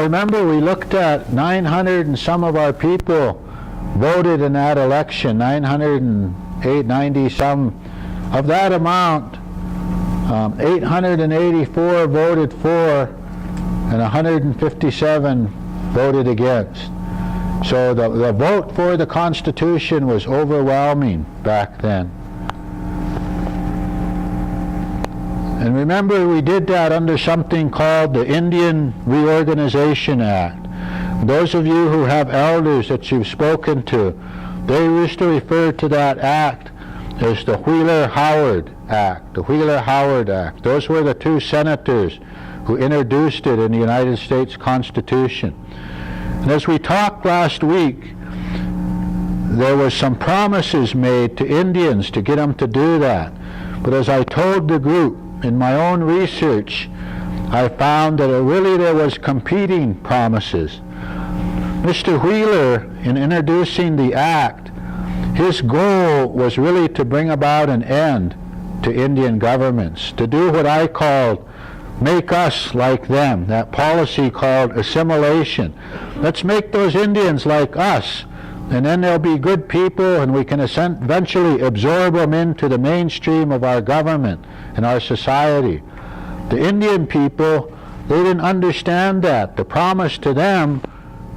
Remember, we looked at 900 and some of our people voted in that election, 908, 90 some. Of that amount, 884 voted for and 157 voted against. So the vote for the Constitution was overwhelming back then. And remember, we did that under something called the Indian Reorganization Act. Those of you who have elders that you've spoken to, they used to refer to that act as the Wheeler-Howard Act, the Wheeler-Howard Act. Those were the two senators who introduced it in the United States Constitution. And as we talked last week, there were some promises made to Indians to get them to do that. But as I told the group, in my own research, I found that there was competing promises. Mr. Wheeler, in introducing the act, his goal was really to bring about an end to Indian governments, to do what I called make us like them, that policy called assimilation. Let's make those Indians like us, and then they'll be good people, and we can eventually absorb them into the mainstream of our government and our society. The Indian people, they didn't understand that. The promise to them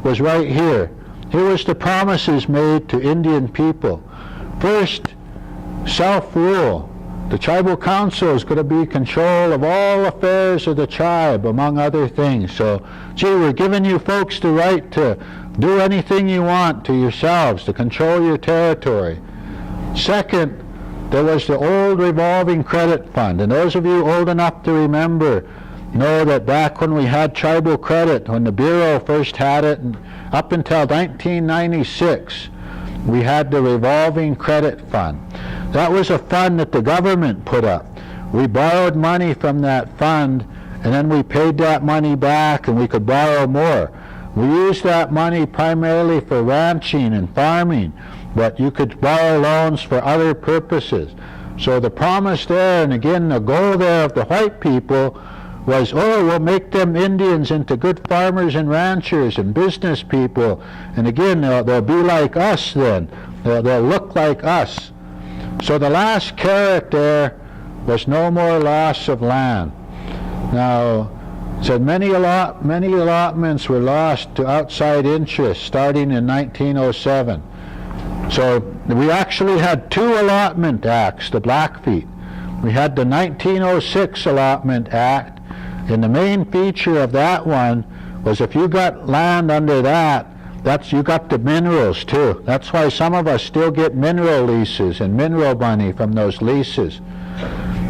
was right here. Here was the promises made to Indian people. First, self-rule. The tribal council is going to be control of all affairs of the tribe, among other things. So, gee, we're giving you folks the right to do anything you want to yourselves, to control your territory. Second, there was the old revolving credit fund. And those of you old enough to remember know that back when we had tribal credit, when the Bureau first had it, and up until 1996, we had the revolving credit fund. That was a fund that the government put up. We borrowed money from that fund, and then we paid that money back, and we could borrow more. We used that money primarily for ranching and farming, but you could borrow loans for other purposes. So the promise there, and again the goal there of the white people, was, oh, we'll make them Indians into good farmers and ranchers and business people, and again they'll be like us then. They'll look like us. So the last carrot there was no more loss of land. Now, so many allotments were lost to outside interests starting in 1907. So we actually had two allotment acts, the Blackfeet. We had the 1906 Allotment Act, and the main feature of that one was if you got land under that, you got the minerals too. That's why some of us still get mineral leases and mineral money from those leases.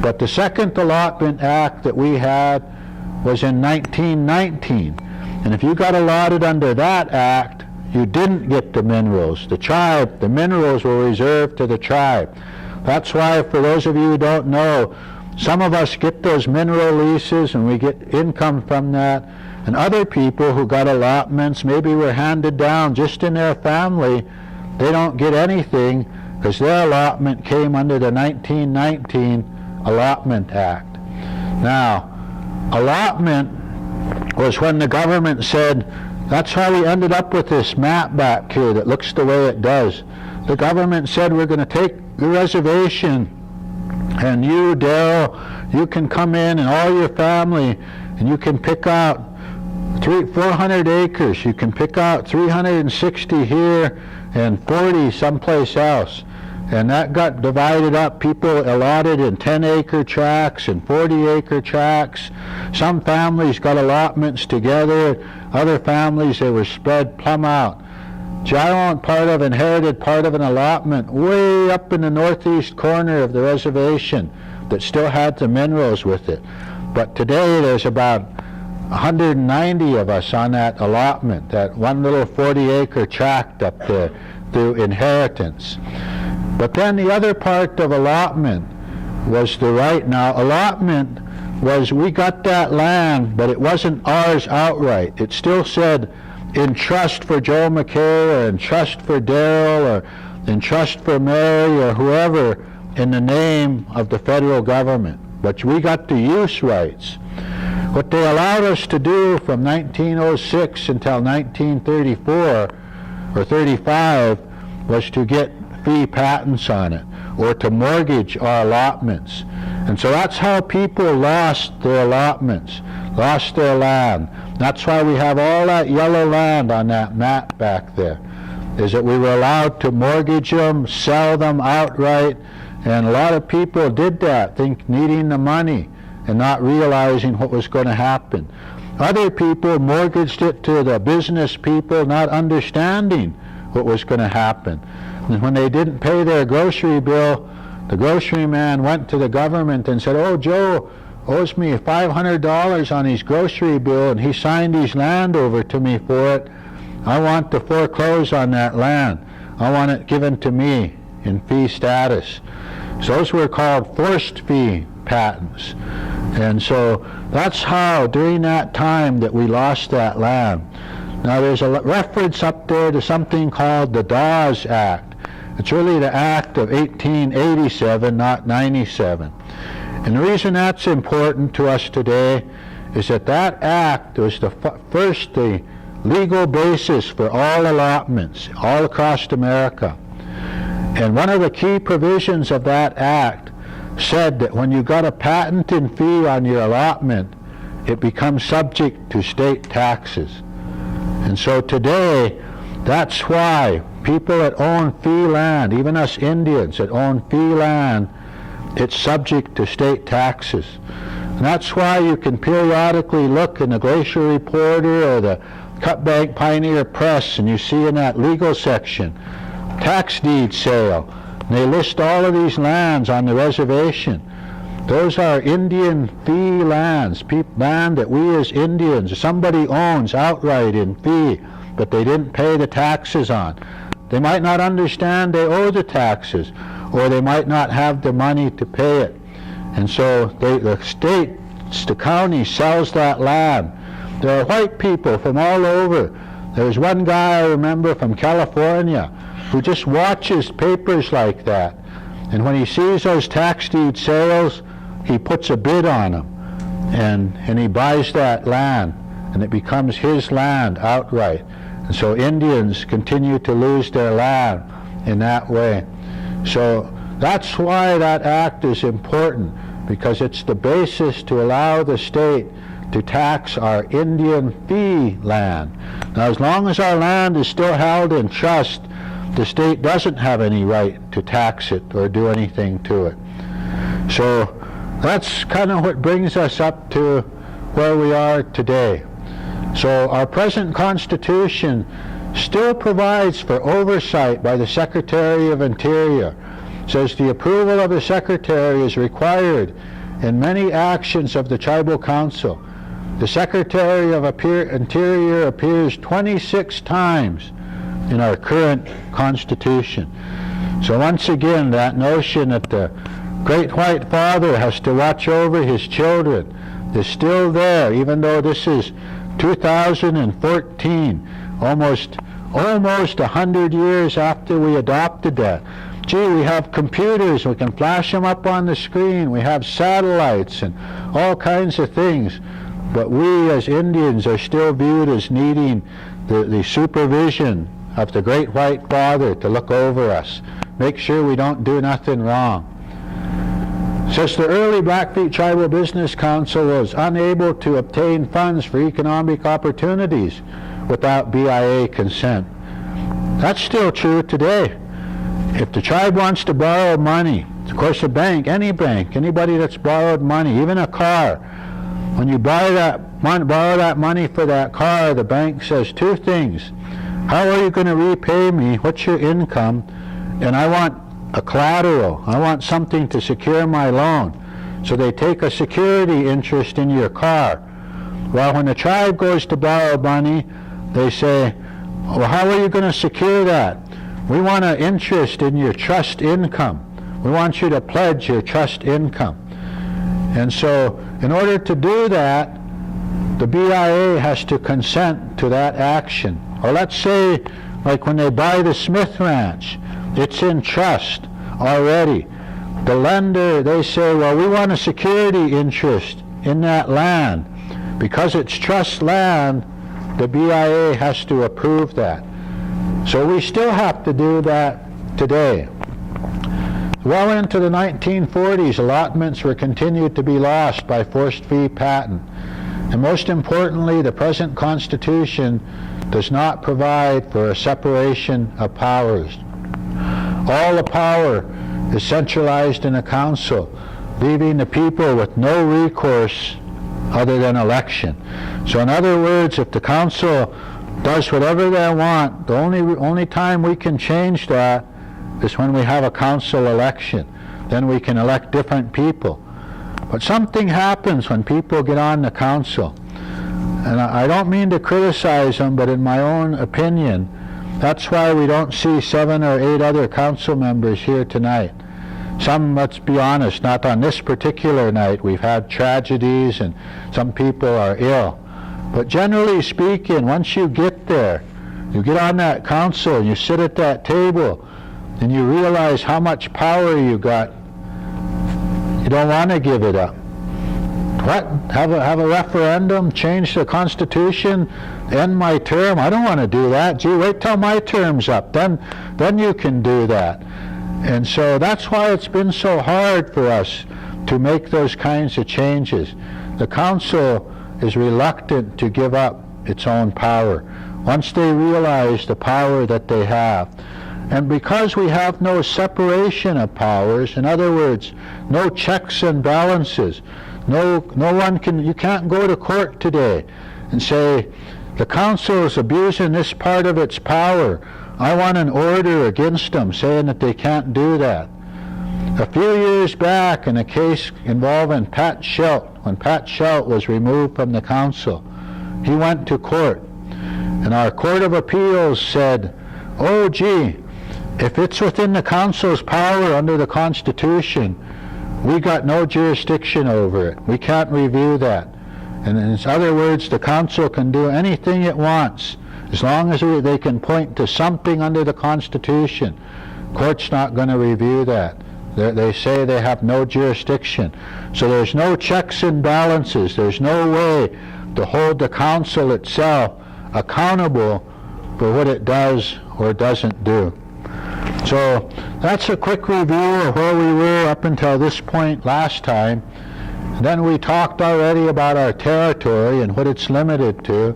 But the second Allotment Act that we had was in 1919. And if you got allotted under that act, you didn't get the minerals. The minerals were reserved to the tribe. That's why, for those of you who don't know, some of us get those mineral leases and we get income from that. And other people who got allotments, maybe were handed down just in their family, they don't get anything because their allotment came under the 1919 Allotment Act. Now, allotment was when the government said, that's how we ended up with this map back here that looks the way it does. The government said, we're going to take the reservation, and you, Darryl, you can come in and all your family, and you can pick out 400 acres. You can pick out 360 here and 40 someplace else. And that got divided up. People allotted in 10-acre tracts and 40-acre tracts. Some families got allotments together. Other families, they were spread plumb out. Inherited part of an allotment way up in the northeast corner of the reservation that still had the minerals with it. But today there's about 190 of us on that allotment, that one little 40-acre tract up there through inheritance. But then the other part of allotment was the right. Now, allotment was we got that land, but it wasn't ours outright. It still said in trust for Joe McKay, or in trust for Darryl, or in trust for Mary, or whoever, in the name of the federal government. But we got the use rights. What they allowed us to do from 1906 until 1934 or 35 was to get fee patents on it, or to mortgage our allotments. And so that's how people lost their allotments, lost their land. That's why we have all that yellow land on that map back there, is that we were allowed to mortgage them, sell them outright, and a lot of people did that, needing the money and not realizing what was going to happen. Other people mortgaged it to the business people, not understanding what was going to happen. And when they didn't pay their grocery bill, the grocery man went to the government and said, "Oh, Joe owes me $500 on his grocery bill, and he signed his land over to me for it. I want to foreclose on that land. I want it given to me in fee status." So those were called forced fee patents. And so that's how, during that time, that we lost that land. Now there's a reference up there to something called the Dawes Act. It's really the Act of 1887, not 97. And the reason that's important to us today is that that act was the legal basis for all allotments all across America. And one of the key provisions of that act said that when you got a patent and fee on your allotment, it becomes subject to state taxes. And so today, that's why people that own fee land, even us Indians that own fee land, it's subject to state taxes. And that's why you can periodically look in the Glacier Reporter or the Cutbank Pioneer Press, and you see in that legal section, tax deed sale. And they list all of these lands on the reservation. Those are Indian fee lands, land that we as Indians, somebody owns outright in fee, but they didn't pay the taxes on. They might not understand they owe the taxes, or they might not have the money to pay it. And so the state, the county sells that land. There are white people from all over. There's one guy I remember from California who just watches papers like that. And when he sees those tax deed sales, he puts a bid on them. And he buys that land, and it becomes his land outright. And so Indians continue to lose their land in that way. So that's why that act is important, because it's the basis to allow the state to tax our Indian fee land. Now, as long as our land is still held in trust, the state doesn't have any right to tax it or do anything to it. So that's kind of what brings us up to where we are today. So our present Constitution still provides for oversight by the Secretary of Interior. It says the approval of the Secretary is required in many actions of the Tribal Council. The Secretary of Interior appears 26 times in our current Constitution. So once again, that notion that the Great White Father has to watch over his children is still there, even though this is 2014, almost 100 years after we adopted that. Gee, we have computers, we can flash them up on the screen, we have satellites and all kinds of things, but we as Indians are still viewed as needing the supervision of the Great White Father to look over us, make sure we don't do nothing wrong. Since the early Blackfeet Tribal Business Council was unable to obtain funds for economic opportunities without BIA consent. That's still true today. If the tribe wants to borrow money, of course a bank, anybody that's borrowed money, even a car, when you borrow that money for that car, the bank says two things. How are you going to repay me? What's your income? And I want a collateral. I want something to secure my loan. So they take a security interest in your car. Well, when the tribe goes to borrow money, they say, well, how are you going to secure that? We want an interest in your trust income. We want you to pledge your trust income. And so in order to do that, the BIA has to consent to that action. Or let's say, like when they buy the Smith Ranch, it's in trust already. The lender, they say, well, we want a security interest in that land. Because it's trust land, the BIA has to approve that. So we still have to do that today. Well into the 1940s, allotments were continued to be lost by forced fee patent. And most importantly, the present Constitution does not provide for a separation of powers. All the power is centralized in a council, leaving the people with no recourse other than election. So in other words, if the council does whatever they want, the only time we can change that is when we have a council election. Then we can elect different people. But something happens when people get on the council. And I don't mean to criticize them, but in my own opinion, that's why we don't see 7 or 8 other council members here tonight. Some, let's be honest, not on this particular night. We've had tragedies and some people are ill. But generally speaking, once you get there, you get on that council and you sit at that table and you realize how much power you got, you don't want to give it up. What? Have a referendum, change the Constitution, end my term? I don't want to do that. Gee, wait till my term's up. Then you can do that. And so that's why it's been so hard for us to make those kinds of changes. The council is reluctant to give up its own power once they realize the power that they have. And because we have no separation of powers, in other words, no checks and balances, no one can, you can't go to court today and say, the council is abusing this part of its power. I want an order against them saying that they can't do that. A few years back, in a case involving Pat Schelt, when Pat Schelt was removed from the council, he went to court. And our Court of Appeals said, oh gee, if it's within the council's power under the Constitution, we got no jurisdiction over it. We can't review that. And in other words, the council can do anything it wants as long as they can point to something under the Constitution. Court's not going to review that. They say they have no jurisdiction. So there's no checks and balances. There's no way to hold the council itself accountable for what it does or doesn't do. So that's a quick review of where we were up until this point last time. And then we talked already about our territory and what it's limited to.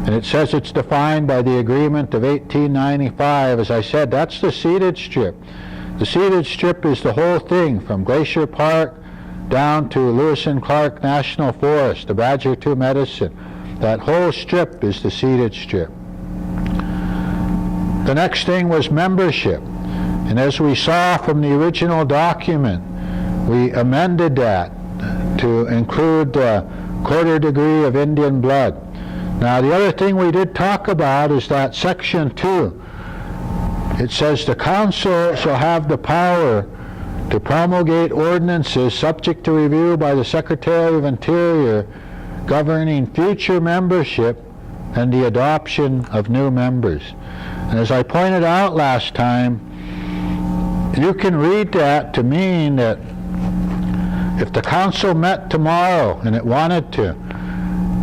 And it says it's defined by the Agreement of 1895. As I said, that's the ceded strip. The ceded strip is the whole thing from Glacier Park down to Lewis and Clark National Forest, the Badger 2 Medicine. That whole strip is the ceded strip. The next thing was membership. And as we saw from the original document, we amended that to include the 1/4 degree of Indian blood. Now the other thing we did talk about is that Section 2. It says the council shall have the power to promulgate ordinances subject to review by the Secretary of Interior governing future membership and the adoption of new members. And as I pointed out last time, you can read that to mean that if the council met tomorrow and it wanted to,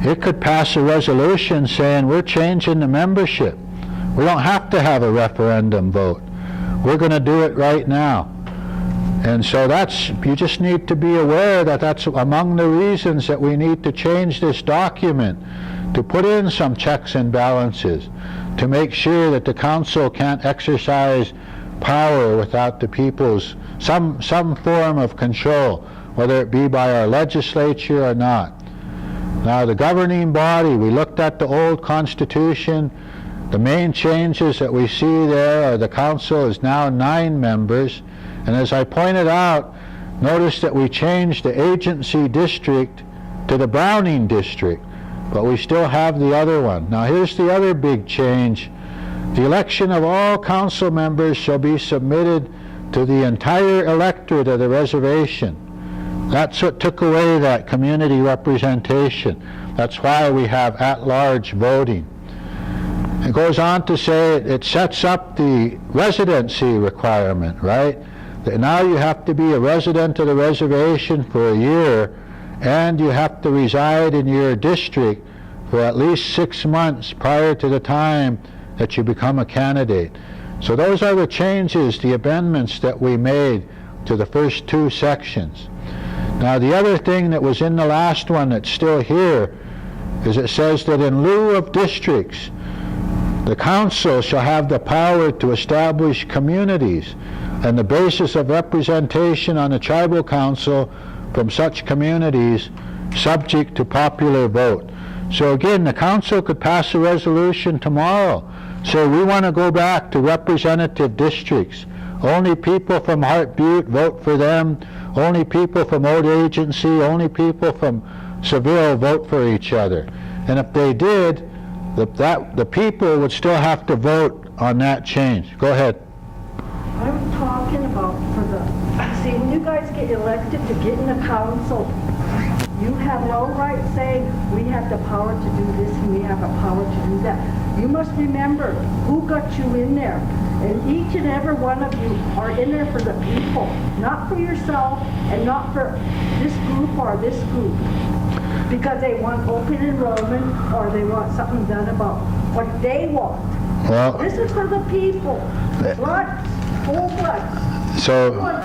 it could pass a resolution saying we're changing the membership. We don't have to have a referendum vote. We're going to do it right now. And so you just need to be aware that that's among the reasons that we need to change this document, to put in some checks and balances, to make sure that the council can't exercise power without the people's, some form of control, whether it be by our legislature or not. Now the governing body, we looked at the old Constitution. The main changes that we see there are the council is now 9 members. And as I pointed out, notice that we changed the agency district to the Browning district, but we still have the other one. Now here's the other big change. The election of all council members shall be submitted to the entire electorate of the reservation. That's what took away that community representation. That's why we have at-large voting. It goes on to say it sets up the residency requirement, right? Now you have to be a resident of the reservation for a year, and you have to reside in your district for at least 6 months prior to the time that you become a candidate. So those are the changes, the amendments that we made to the first 2 sections. Now the other thing that was in the last one that's still here is it says that in lieu of districts, the council shall have the power to establish communities and the basis of representation on the tribal council from such communities subject to popular vote. So again, the council could pass a resolution tomorrow. So we want to go back to representative districts. Only people from Hart Butte vote for them. Only people from Old Agency, only people from Seville vote for each other. And if they did, the people would still have to vote on that change. Go ahead. I'm talking about see, when you guys get elected to get in the council, you have no right saying, we have the power to do this and we have the power to do that. You must remember who got you in there. And each and every one of you are in there for the people, not for yourself and not for this group or this group. Because they want open enrollment or they want something done about what they want. Well, this is for the people. Blood, full blood. So